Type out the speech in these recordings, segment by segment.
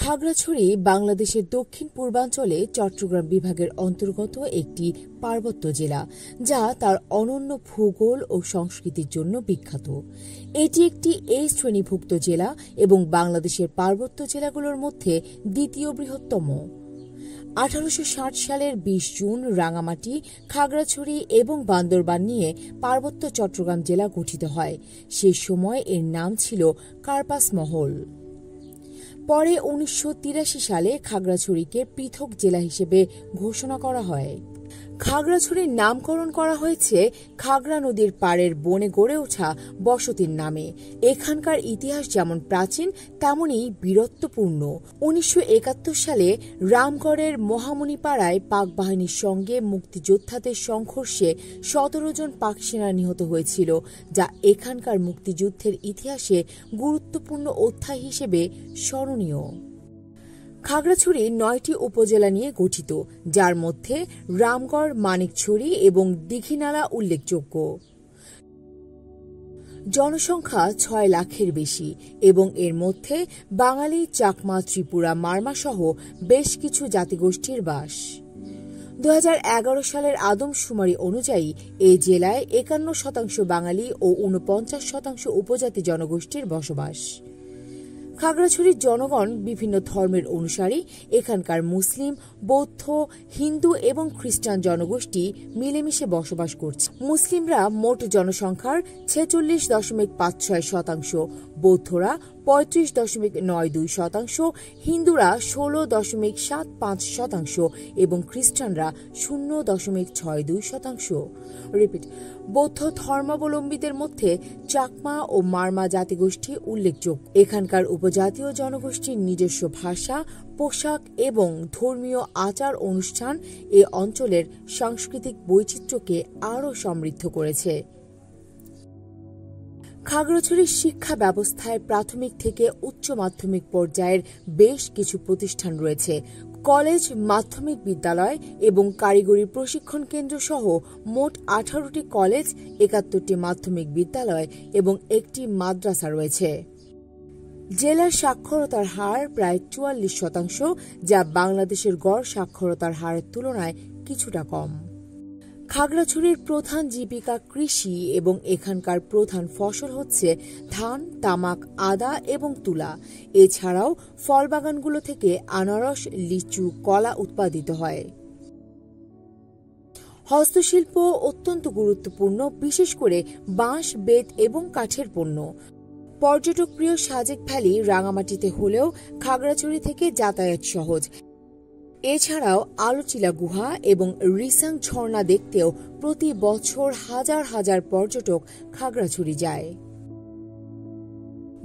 খাগড়াছড়ি বাংলাদেশের দক্ষিণ পূর্বাঞ্চলে চট্টগ্রাম বিভাগের অন্তর্গত একটি পার্বত্য জেলা, যা তার অনন্য ভূগোল ও সংস্কৃতির জন্য বিখ্যাত। এটি একটি এ শ্রেণীভুক্ত জেলা এবং বাংলাদেশের পার্বত্য জেলাগুলোর মধ্যে দ্বিতীয় বৃহত্তম। 1860 সালের 20 জুন রাঙামাটি, খাগড়াছড়ি এবং বান্দরবান নিয়ে পার্বত্য চট্টগ্রাম জেলা গঠিত হয়। সে সময় এর নাম ছিল কার্পাস মহল। পরে 1983 সালে খাগড়াছড়িকে পৃথক জেলা হিসেবে ঘোষণা করা হয়। খাগড়াছড়ির নামকরণ করা হয়েছে খাগড়া নদীর পাড়ের বনে গড়ে ওঠা বসতির নামে। এখানকার ইতিহাস যেমন প্রাচীন তেমনই বীরত্বপূর্ণ। 1971 সালে রামগড়ের মহামণিপাড়ায় পাক বাহিনীর সঙ্গে মুক্তিযোদ্ধাদের সংঘর্ষে 17 জন পাক সেনা নিহত হয়েছিল, যা এখানকার মুক্তিযুদ্ধের ইতিহাসে গুরুত্বপূর্ণ অধ্যায় হিসেবে স্মরণীয়। খাগড়াছড়ি 9টি উপজেলা নিয়ে গঠিত, যার মধ্যে রামগড়, মানিকছড়ি এবং দীঘিনালা উল্লেখযোগ্য। জনসংখ্যা 6 লাখের বেশি এবং এর মধ্যে বাঙালি, চাকমা, ত্রিপুরা, মারমা সহ বেশ কিছু জাতিগোষ্ঠীর বাস। 2011 সালের আদমশুমারি অনুযায়ী এই জেলায় 51% বাঙালি ও 49% উপজাতি জনগোষ্ঠীর বসবাস। খাগড়াছড়ির জনগণ বিভিন্ন ধর্মের অনুসারী। এখানকার মুসলিম, বৌদ্ধ, হিন্দু এবং খ্রিস্টান জনগোষ্ঠী মিলেমিশে বসবাস করছে। মুসলিমরা মোট জনসংখ্যার 46.56%, বৌদ্ধরা 35.92%, হিন্দুরা 16.75% এবং খ্রিস্টানরা 0.62%। বৌদ্ধ ধর্মাবলম্বীদের মধ্যে চাকমা ও মারমা জাতিগোষ্ঠী উল্লেখযোগ্য। এখানকার উপজাতীয় জনগোষ্ঠীর নিজস্ব ভাষা, পোশাক এবং ধর্মীয় আচার অনুষ্ঠান এ অঞ্চলের সাংস্কৃতিক বৈচিত্র্যকে আরও সমৃদ্ধ করেছে। খাগড়াছড়ির শিক্ষা ব্যবস্থায় প্রাথমিক থেকে উচ্চ মাধ্যমিক পর্যায়ের বেশ কিছু প্রতিষ্ঠান রয়েছে। কলেজ, মাধ্যমিক বিদ্যালয় এবং কারিগরি প্রশিক্ষণ কেন্দ্র সহ মোট 18টি কলেজ, 71টি মাধ্যমিক বিদ্যালয় এবং একটি মাদ্রাসা রয়েছে। জেলার সাক্ষরতার হার প্রায় 44%, যা বাংলাদেশের গড় সাক্ষরতার হারের তুলনায় কিছুটা কম। খাগড়াছড়ির প্রধান জীবিকা কৃষি এবং এখানকার প্রধান ফসল হচ্ছে ধান, তামাক, আদা এবং তুলা। এছাড়াও ফলবাগানগুলো থেকে আনারস, লিচু, কলা উৎপাদিত হয়। হস্তশিল্প অত্যন্ত গুরুত্বপূর্ণ, বিশেষ করে বাঁশ, বেত এবং কাঠের পণ্য। পর্যটকপ্রিয় সাজেক ভ্যালি রাঙামাটিতে হলেও খাগড়াছড়ি থেকে যাতায়াত সহজ। এছাড়াও আলোচিলা গুহা এবং রিসাং ঝর্ণা দেখতেও প্রতি বছর হাজার হাজার পর্যটক খাগড়াছড়ি যায়।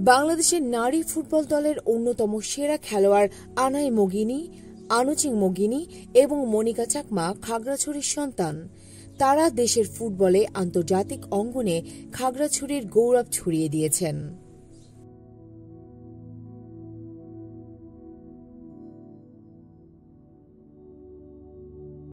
বাংলাদেশের নারী ফুটবল দলের অন্যতম সেরা খেলোয়াড় আনাই মগিনী, আনুচিং মগিনী এবং মনিকা চাকমা খাগড়াছড়ির সন্তান। তারা দেশের ফুটবলে আন্তর্জাতিক অঙ্গনে খাগড়াছড়ির গৌরব ছড়িয়ে দিয়েছেন।